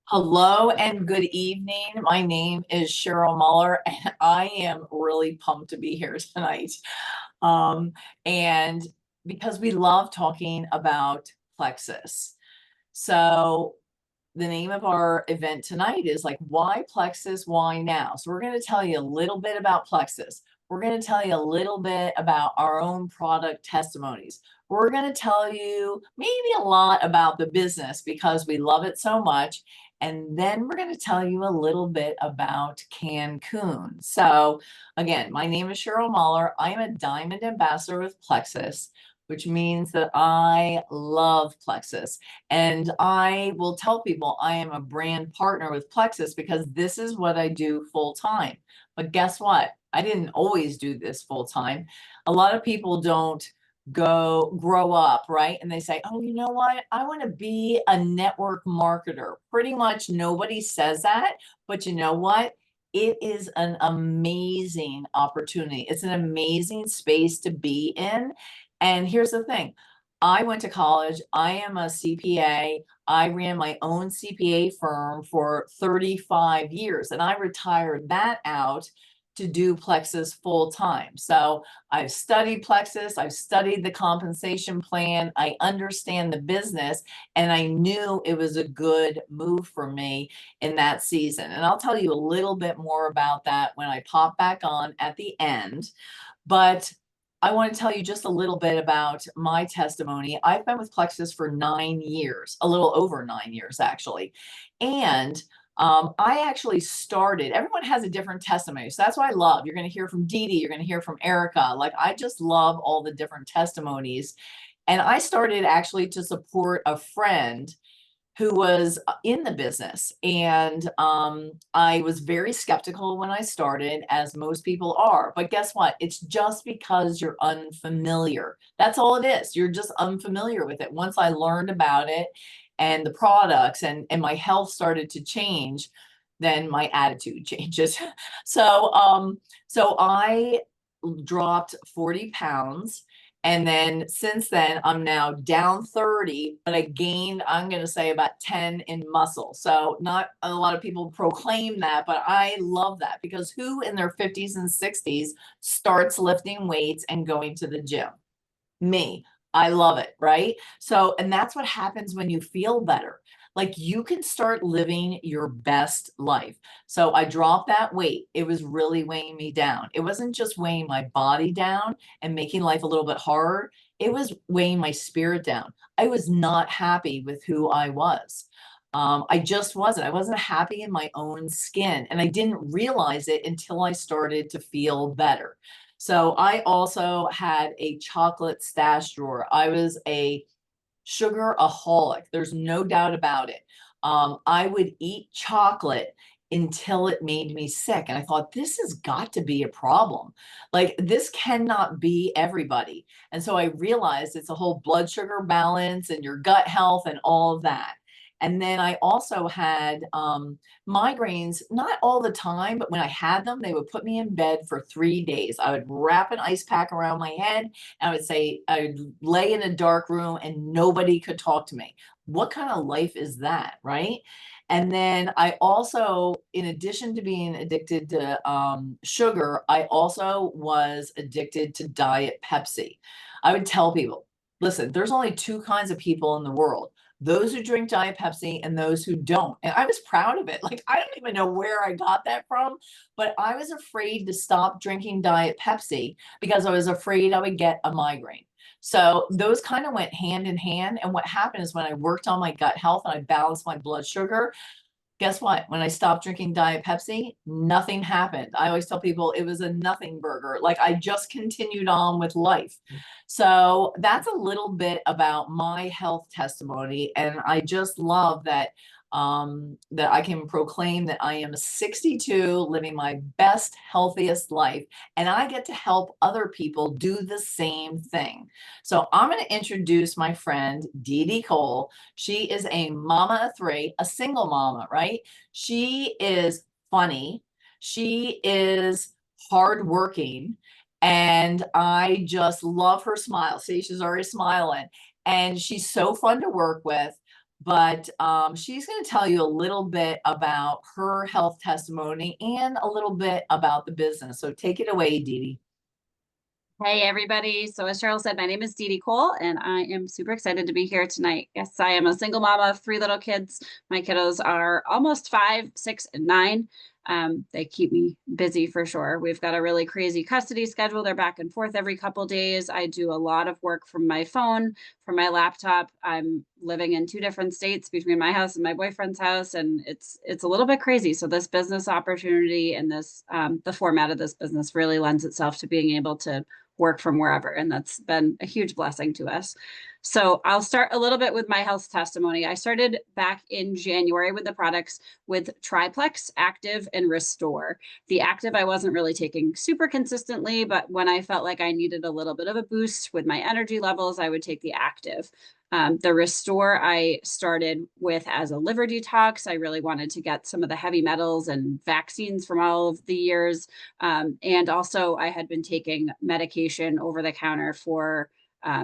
Hello and good evening. My name is Cheryl Muller, and I am really pumped to be here tonight. Um, and because we love talking about Plexus. So, the name of our event tonight is like, why Plexus? Why now? So, we're going to tell you a little bit about Plexus. We're going to tell you a little bit about our own product testimonies. We're going to tell you maybe a lot about the business because we love it so much. And then we're going to tell you a little bit about Cancun. So, again, my name is Cheryl Muller. I am a Diamond Ambassador with Plexus, which means that I love Plexus. And I will tell people I am a brand partner with Plexus because this is what I do full time. But guess what? I didn't always do this full time. A lot of people don't grow up, right? And they say, oh, you know what? I want to be a network marketer. Pretty much nobody says that, but you know what? It is an amazing opportunity. It's an amazing space to be in. And here's the thing. I went to college. I am a CPA. I ran my own CPA firm for 35 years, and I retired that out to do Plexus full time. So I've studied Plexus, I've studied the compensation plan, I understand the business, and I knew it was a good move for me in that season. And I'll tell you a little bit more about that when I pop back on at the end. But I want to tell you just a little bit about my testimony. I've been with Plexus for 9 years, a little over 9 years, actually. And I actually started, everyone has a different testimony. So that's what I love. You're going to hear from Dede, you're going to hear from Erika. Like, I just love all the different testimonies. And I started actually to support a friend who was in the business. And I was very skeptical when I started, as most people are. But guess what? It's just because you're unfamiliar. That's all it is. You're just unfamiliar with it. Once I learned about it and the products and my health started to change, then my attitude changes. So I dropped 40 pounds. And then since then, I'm now down 30, but I gained, I'm going to say about 10 in muscle. So not a lot of people proclaim that, but I love that because who in their 50s and 60s starts lifting weights and going to the gym? Me. I love it, right? So, and that's what happens when you feel better. Like, you can start living your best life. So I dropped that weight. It was really weighing me down. It wasn't just weighing my body down and making life a little bit harder. It was weighing my spirit down. I was not happy with who I was. I just wasn't. I wasn't happy in my own skin. And I didn't realize it until I started to feel better. So I also had a chocolate stash drawer. I was a sugaraholic. There's no doubt about it. I would eat chocolate until it made me sick. And I thought, this has got to be a problem. Like, this cannot be everybody. And so I realized it's a whole blood sugar balance and your gut health and all of that. And then I also had migraines, not all the time, but when I had them, they would put me in bed for 3 days. I would wrap an ice pack around my head. And I would say, I would lay in a dark room and nobody could talk to me. What kind of life is that, right? And then I also, in addition to being addicted to sugar, I also was addicted to Diet Pepsi. I would tell people, listen, there's only two kinds of people in the world: those who drink Diet Pepsi and those who don't. And I was proud of it. Like, I don't even know where I got that from, but I was afraid to stop drinking Diet Pepsi because I was afraid I would get a migraine. So those kind of went hand in hand. And what happened is when I worked on my gut health and I balanced my blood sugar, guess what? When I stopped drinking Diet Pepsi, nothing happened. I always tell people it was a nothing burger. Like, I just continued on with life. So that's a little bit about my health testimony. And I just love that I can proclaim that I am 62, living my best, healthiest life, and I get to help other people do the same thing. So I'm going to introduce my friend, Dede Cole. She is a mama of three, a single mama, right? She is funny. She is hardworking. And I just love her smile. See, she's already smiling. And she's so fun to work with. but she's going to tell you a little bit about her health testimony and a little bit about the business. So take it away, Dede. Hey everybody. So as Cheryl said, my name is Dede Cole and I am super excited to be here tonight. Yes, I am a single mama of 3 little kids. My kiddos are almost 5, 6, and 9. They keep me busy for sure. We've got a really crazy custody schedule. They're back and forth every couple days. I do a lot of work from my phone, from my laptop. I'm living in 2 different states between my house and my boyfriend's house, and it's a little bit crazy. So this business opportunity and this the format of this business really lends itself to being able to work from wherever. And that's been a huge blessing to us. So I'll start a little bit with my health testimony. I started back in January with the products with Triplex, Active, and Restore. The Active I wasn't really taking super consistently, but when I felt like I needed a little bit of a boost with my energy levels, I would take the Active. The Restore I started with as a liver detox. I really wanted to get some of the heavy metals and vaccines from all of the years. And also, I had been taking medication over the counter for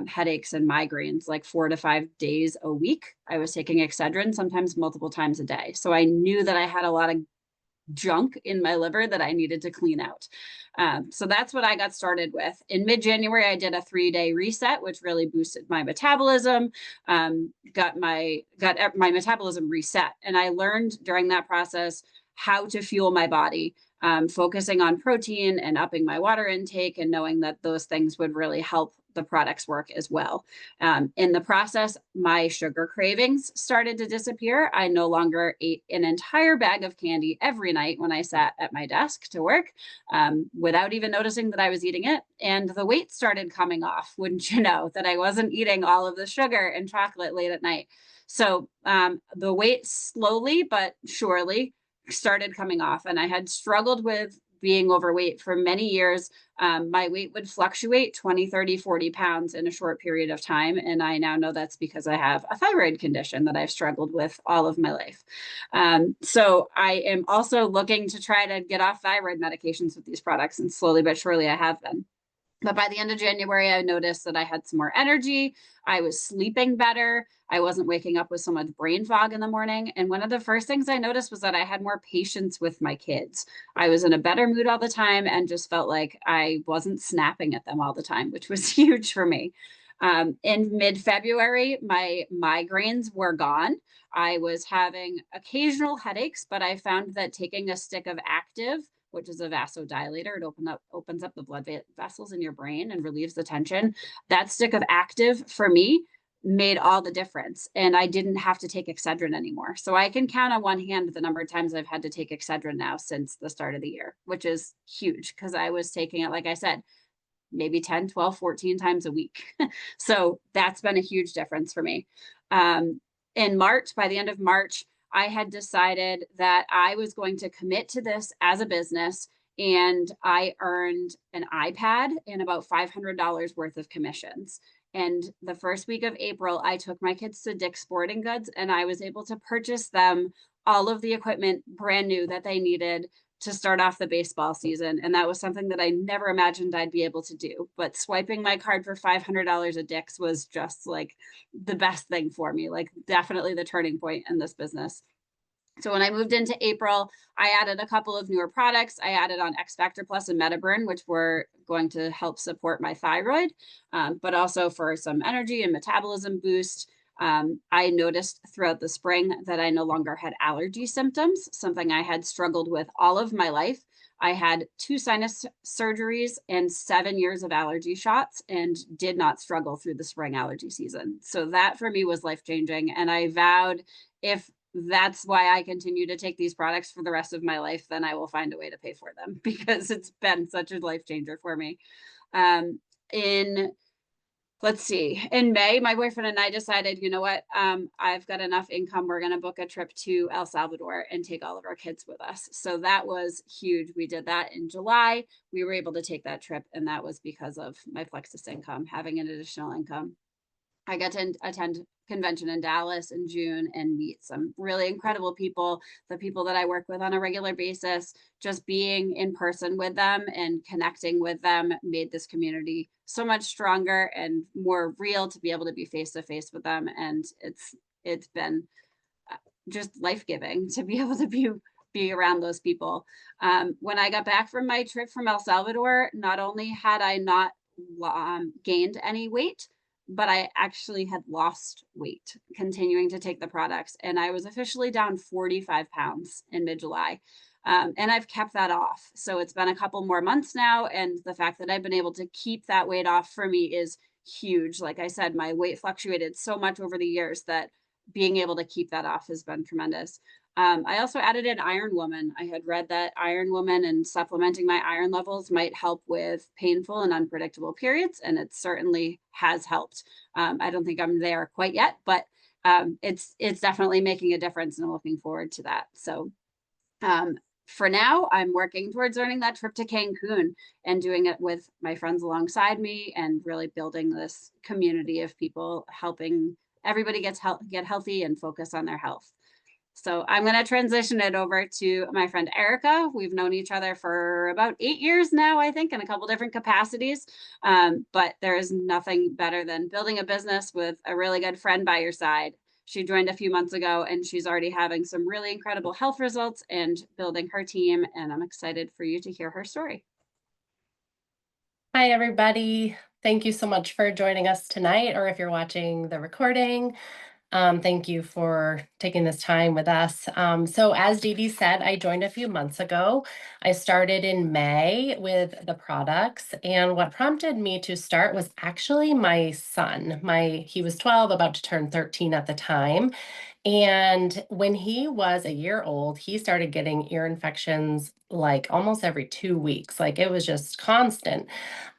headaches and migraines, like 4 to 5 days a week. I was taking Excedrin, sometimes multiple times a day. So I knew that I had a lot of junk in my liver that I needed to clean out. So that's what I got started with. In mid-January, I did a 3-day reset, which really boosted my metabolism, got my metabolism reset. And I learned during that process how to fuel my body, focusing on protein and upping my water intake and knowing that those things would really help the products work as well. In the process, my sugar cravings started to disappear. I no longer ate an entire bag of candy every night when I sat at my desk to work, without even noticing that I was eating it. And the weight started coming off, wouldn't you know, that I wasn't eating all of the sugar and chocolate late at night. So the weight slowly but surely started coming off. And I had struggled with being overweight for many years. My weight would fluctuate 20, 30, 40 pounds in a short period of time. And I now know that's because I have a thyroid condition that I've struggled with all of my life. So I am also looking to try to get off thyroid medications with these products. And slowly but surely I have been. But by the end of January, I noticed that I had some more energy. I was sleeping better. I wasn't waking up with so much brain fog in the morning. And one of the first things I noticed was that I had more patience with my kids. I was in a better mood all the time and just felt like I wasn't snapping at them all the time, which was huge for me. In mid-February, my migraines were gone. I was having occasional headaches, but I found that taking a stick of Active, which is a vasodilator, it opens up the blood vessels in your brain and relieves the tension. That stick of Active for me made all the difference. And I didn't have to take Excedrin anymore. So I can count on one hand the number of times I've had to take Excedrin now since the start of the year, which is huge because I was taking it, like I said, maybe 10, 12, 14 times a week. So that's been a huge difference for me. In March, by the end of March, I had decided that I was going to commit to this as a business. And I earned an iPad and about $500 worth of commissions. And the first week of April, I took my kids to Dick's Sporting Goods and I was able to purchase them all of the equipment brand new that they needed to start off the baseball season. And that was something that I never imagined I'd be able to do. But swiping my card for $500 at Dick's was just like the best thing for me, like definitely the turning point in this business. So when I moved into April, I added a couple of newer products. I added on X Factor Plus and Metaburn, which were going to help support my thyroid, but also for some energy and metabolism boost. I noticed throughout the spring that I no longer had allergy symptoms, something I had struggled with all of my life. I had 2 sinus surgeries and 7 years of allergy shots and did not struggle through the spring allergy season. So that for me was life changing. And I vowed if that's why I continue to take these products for the rest of my life, then I will find a way to pay for them because it's been such a life changer for me. In Let's see. In May, my boyfriend and I decided, you know what? I've got enough income. We're going to book a trip to El Salvador and take all of our kids with us. So that was huge. We did that in July. We were able to take that trip, and that was because of my Plexus income, having an additional income. I got to attend convention in Dallas in June and meet some really incredible people, the people that I work with on a regular basis. Just being in person with them and connecting with them made this community so much stronger and more real to be able to be face to face with them. And it's been just life-giving to be able to be around those people. When I got back from my trip from El Salvador, not only had I not gained any weight, but I actually had lost weight continuing to take the products. And I was officially down 45 pounds in mid-July. And I've kept that off. So it's been a couple more months now. And the fact that I've been able to keep that weight off for me is huge. Like I said, my weight fluctuated so much over the years that being able to keep that off has been tremendous. I also added in Iron Woman. I had read that Iron Woman and supplementing my iron levels might help with painful and unpredictable periods, and it certainly has helped. I don't think I'm there quite yet, but it's definitely making a difference, and I'm looking forward to that. So for now, I'm working towards earning that trip to Cancun and doing it with my friends alongside me and really building this community of people helping everybody get healthy and focus on their health. So I'm going to transition it over to my friend Erika. We've known each other for about 8 years now, I think, in a couple different capacities. But there is nothing better than building a business with a really good friend by your side. She joined a few months ago and she's already having some really incredible health results and building her team. And I'm excited for you to hear her story. Hi, everybody. Thank you so much for joining us tonight, or if you're watching the recording. Thank you for taking this time with us. So as Dede said, I joined a few months ago. I started in May with the products, and what prompted me to start was actually my son. He was 12, about to turn 13 at the time. And when he was a year old, he started getting ear infections like almost every 2 weeks. Like it was just constant.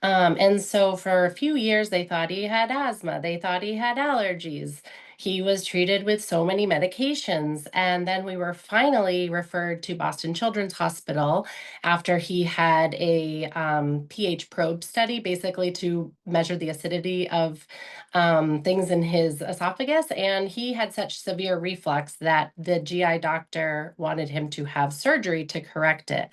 And so for a few years, they thought he had asthma. They thought he had allergies. He was treated with so many medications. And then we were finally referred to Boston Children's Hospital after he had a pH probe study, basically to measure the acidity of things in his esophagus. And he had such severe reflux that the GI doctor wanted him to have surgery to correct it.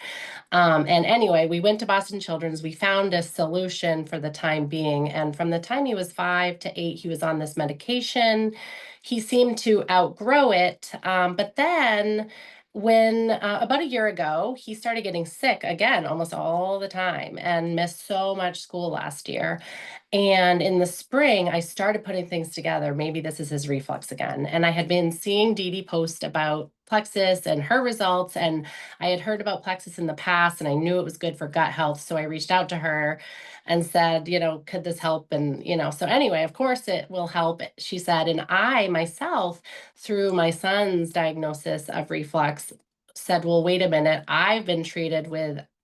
And anyway, we went to Boston Children's. We found a solution for the time being. And from the time he was 5 to 8, he was on this medication. He seemed to outgrow it. But then when about a year ago, he started getting sick again, almost all the time, and missed so much school last year. And in the spring, I started putting things together. Maybe this is his reflux again. And I had been seeing Dede post about Plexus and her results. And I had heard about Plexus in the past, and I knew it was good for gut health. So I reached out to her and said, could this help? And, so anyway, of course it will help, she said. And I myself, through my son's diagnosis of reflux, said, well, wait a minute, I've been treated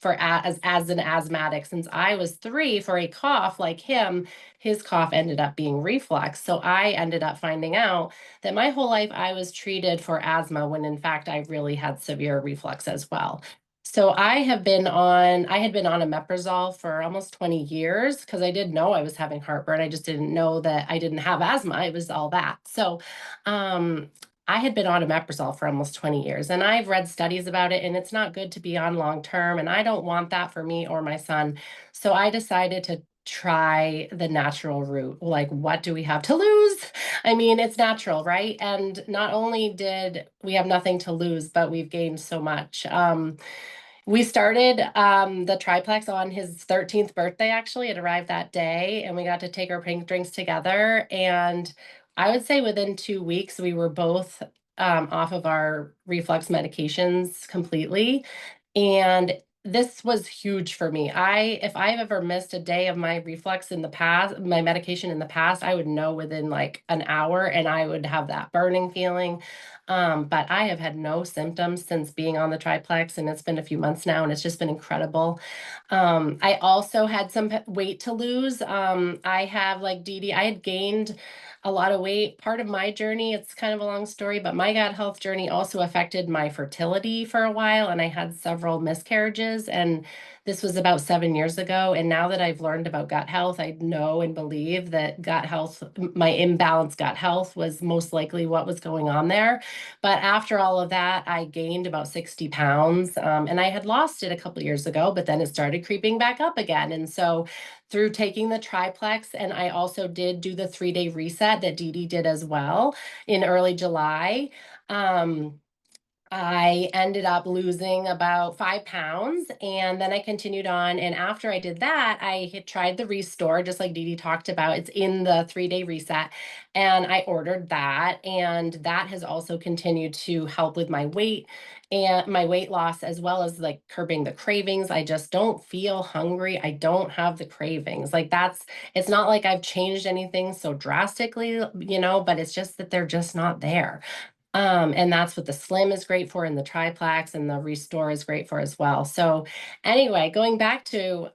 as an asthmatic since I was 3 for a cough like him. His cough ended up being reflux. So I ended up finding out that my whole life I was treated for asthma when in fact I really had severe reflux as well. So I had been on omeprazole for almost 20 years because I did know I was having heartburn. I just didn't know that I didn't have asthma. It was all that. So I had been on omeprazole for almost 20 years, and I've read studies about it, and it's not good to be on long term, and I don't want that for me or my son. So I decided to try the natural route. Like, what do we have to lose? I mean, it's natural, right? And not only did we have nothing to lose, but we've gained so much. We started the triplex on his 13th birthday, actually. It arrived that day, and we got to take our pink drinks together. And I would say within 2 weeks, we were both off of our reflux medications completely. And this was huge for me. If I've ever missed a day of my reflux in the past, my medication in the past, I would know within like an hour, and I would have that burning feeling. But I have had no symptoms since being on the triplex, and it's been a few months now, and it's just been incredible. I also had some weight to lose. I have, like Dede, I had gained a lot of weight. Part of my journey, it's kind of a long story, but my gut health journey also affected my fertility for a while, and I had several miscarriages, and This was about 7 years ago. And now that I've learned about gut health, I know and believe that gut health, my imbalanced gut health was most likely what was going on there. But after all of that, I gained about 60 pounds, and I had lost it a couple years ago, but then it started creeping back up again. And so through taking the triplex, and I also did do the 3-day reset that Dede did as well in early July. I ended up losing about 5 pounds, and then I continued on. And after I did that, I had tried the Restore, just like Dede talked about. It's in the 3-day reset, and I ordered that. And that has also continued to help with my weight and my weight loss, as well as like curbing the cravings. I just don't feel hungry. I don't have the cravings. Like it's not like I've changed anything so drastically, but it's just that they're just not there. And that's what the Slim is great for, and the Triplex and the Restore is great for as well. So anyway, going back to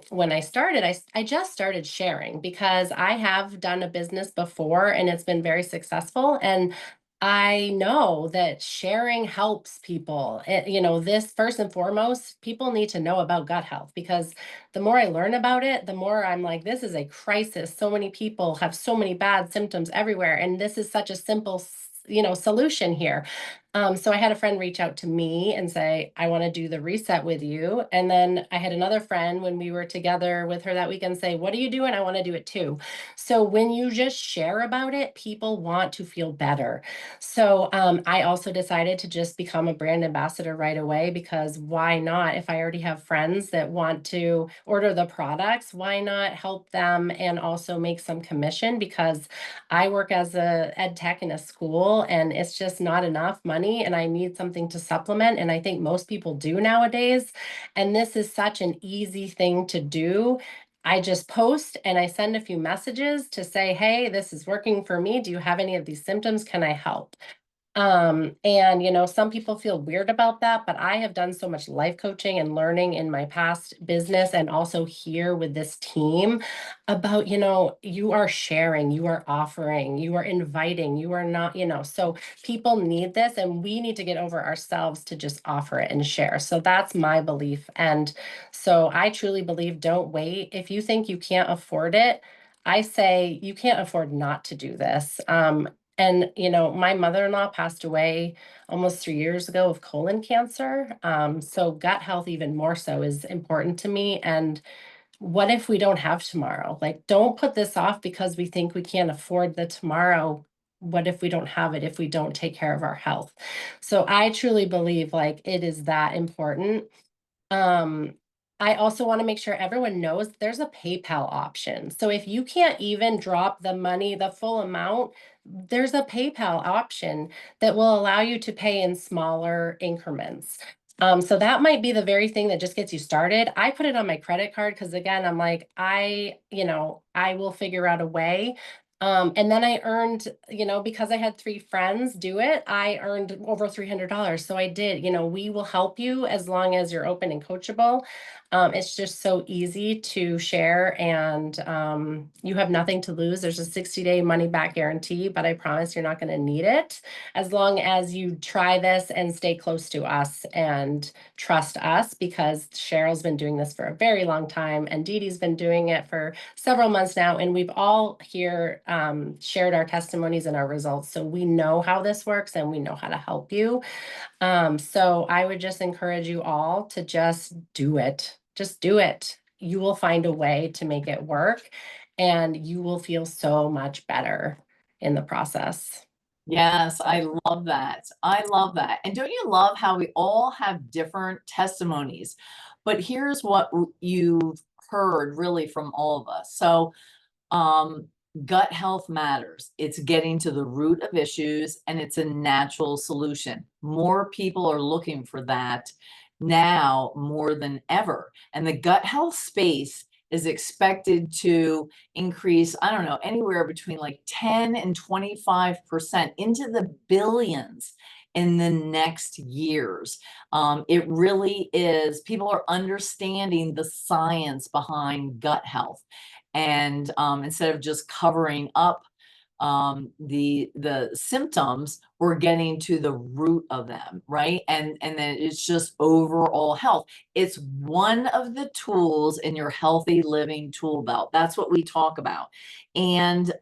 when I started, I just started sharing because I have done a business before and it's been very successful. And I know that sharing helps people. This first and foremost, people need to know about gut health, because the more I learn about it, the more I'm like, this is a crisis. So many people have so many bad symptoms everywhere. And this is such a simple solution here. So I had a friend reach out to me and say, I want to do the reset with you. And then I had another friend, when we were together with her that weekend, say, what are you doing? I want to do it too. So when you just share about it, people want to feel better. So I also decided to just become a brand ambassador right away, because why not? If I already have friends that want to order the products, why not help them and also make some commission? Because I work as a ed tech in a school, and it's just not enough money, and I need something to supplement. And I think most people do nowadays. And this is such an easy thing to do. I just post and I send a few messages to say, hey, this is working for me. Do you have any of these symptoms? Can I help? And some people feel weird about that, but I have done so much life coaching and learning in my past business and also here with this team about, you are sharing, you are offering, you are inviting, you are not, so people need this, and we need to get over ourselves to just offer it and share. So that's my belief. And so I truly believe, don't wait. If you think you can't afford it, I say you can't afford not to do this. And, my mother-in-law passed away almost 3 years ago of colon cancer. So gut health, even more so, is important to me. And what if we don't have tomorrow? Like, don't put this off because we think we can't afford the tomorrow. What if we don't have it, if we don't take care of our health? So I truly believe like it is that important. Um, I also want to make sure everyone knows there's a PayPal option. So if you can't even drop the money, the full amount, there's a PayPal option that will allow you to pay in smaller increments. So that might be the very thing that just gets you started. I put it on my credit card because, again, I'm like, I will figure out a way. And then I earned, because I had 3 friends do it, I earned over $300. So I did, we will help you as long as you're open and coachable. It's just so easy to share, and you have nothing to lose. There's a 60-day money back guarantee, but I promise you're not going to need it as long as you try this and stay close to us and trust us, because Cheryl's been doing this for a very long time and Dede's been doing it for several months now. And we've all here shared our testimonies and our results. So we know how this works and we know how to help you. So I would just encourage you all to just do it. Just do it. You will find a way to make it work, and you will feel so much better in the process. Yes, I love that. I love that. And don't you love how we all have different testimonies? But here's what you've heard really from all of us. So, gut health matters. It's getting to the root of issues, and it's a natural solution. More people are looking for that now more than ever. And the gut health space is expected to increase, I don't know, anywhere between like 10 and 25% into the billions in the next years. It really is, people are understanding the science behind gut health. And instead of just covering up the symptoms, we're getting to the root of them, right? And then it's just overall health. It's one of the tools in your healthy living tool belt. That's what we talk about. And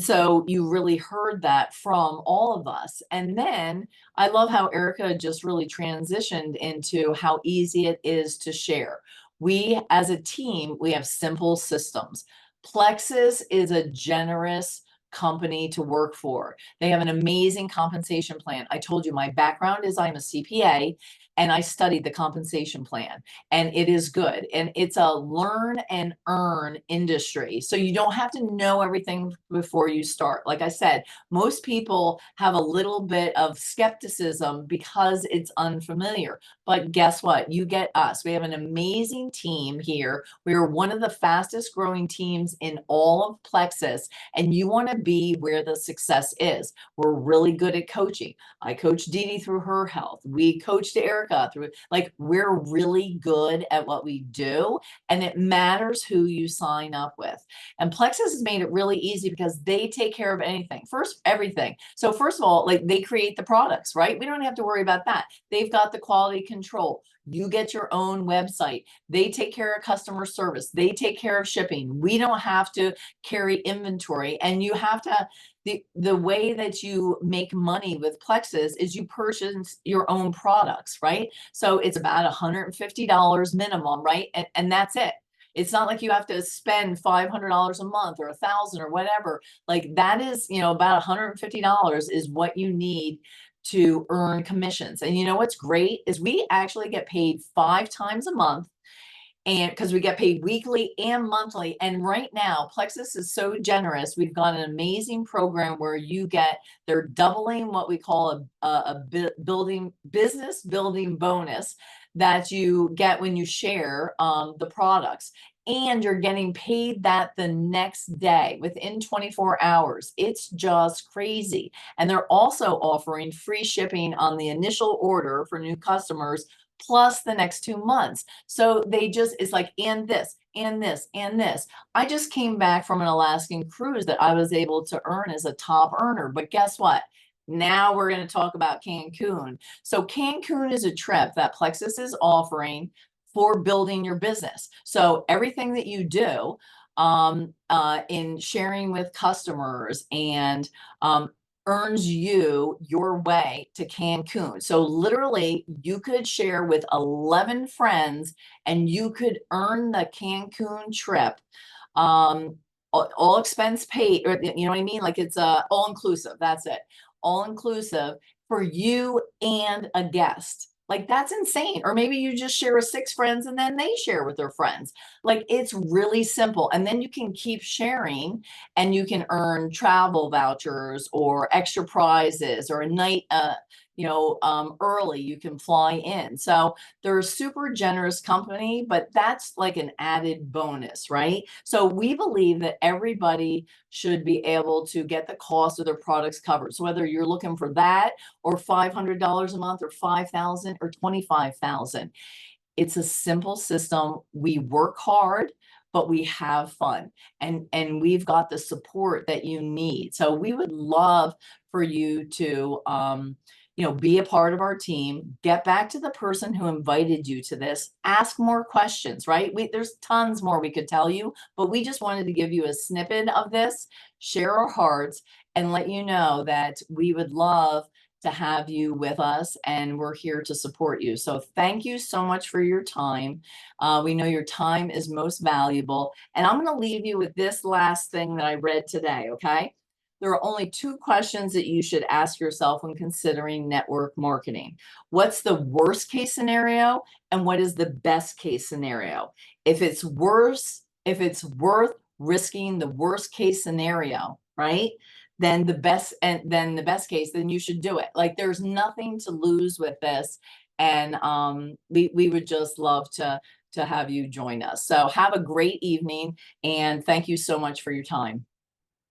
so you really heard that from all of us. And then I love how Erika just really transitioned into how easy it is to share. We, as a team, we have simple systems. Plexus is a generous company to work for. They have an amazing compensation plan. I told you my background is I'm a CPA and I studied the compensation plan, and it is good. And it's a learn and earn industry. So you don't have to know everything before you start. Like I said, most people have a little bit of skepticism because it's unfamiliar. But guess what? You get us. We have an amazing team here. We are one of the fastest growing teams in all of Plexus, and you want to be where the success is. We're really good at coaching. I coach Dede through her health. We coached Erika through, like, we're really good at what we do, and it matters who you sign up with. And Plexus has made it really easy because they take care of everything. So first of all, like, they create the products, right? We don't have to worry about that. They've got the quality control. You get your own website. They take care of customer service. They take care of shipping. We don't have to carry inventory. And you have to, the way that you make money with Plexus is you purchase your own products, right? So it's about $150 minimum, right? And that's it. It's not like you have to spend $500 a month or $1,000 or whatever. Like, that is, about $150 is what you need to earn commissions. And you know what's great is we actually get paid 5 times a month, and because we get paid weekly and monthly. And right now Plexus is so generous. We've got an amazing program where they're doubling what we call a business building bonus that you get when you share the products. And you're getting paid that the next day within 24 hours. It's just crazy. And they're also offering free shipping on the initial order for new customers, plus the next 2 months. So it's like, and this, and this, and this. I just came back from an Alaskan cruise that I was able to earn as a top earner. But guess what? Now we're going to talk about Cancun. So Cancun is a trip that Plexus is offering for building your business. So everything that you do in sharing with customers and earns you your way to Cancun. So literally you could share with 11 friends and you could earn the Cancun trip, all expense paid, or you know what I mean? Like, it's all inclusive. That's it. All inclusive for you and a guest. Like, that's insane. Or maybe you just share with 6 friends and then they share with their friends. Like, it's really simple. And then you can keep sharing and you can earn travel vouchers or extra prizes or a night, early you can fly in. So they're a super generous company, but that's like an added bonus, right? So we believe that everybody should be able to get the cost of their products covered. So whether you're looking for that or $500 a month or $5,000 or $25,000, it's a simple system. We work hard, but we have fun, and we've got the support that you need. So we would love for you to be a part of our team. Get back to the person who invited you to this. Ask more questions, right? There's tons more we could tell you, but we just wanted to give you a snippet of this, share our hearts, and let you know that we would love to have you with us, and we're here to support you. So thank you so much for your time. We know your time is most valuable. And I'm going to leave you with this last thing that I read today, okay? There are only 2 questions that you should ask yourself when considering network marketing. What's the worst case scenario, and what is the best case scenario? If it's worth risking the worst case scenario, right? Then the best case, then you should do it. Like, there's nothing to lose with this. And we would just love to have you join us. So have a great evening, and thank you so much for your time.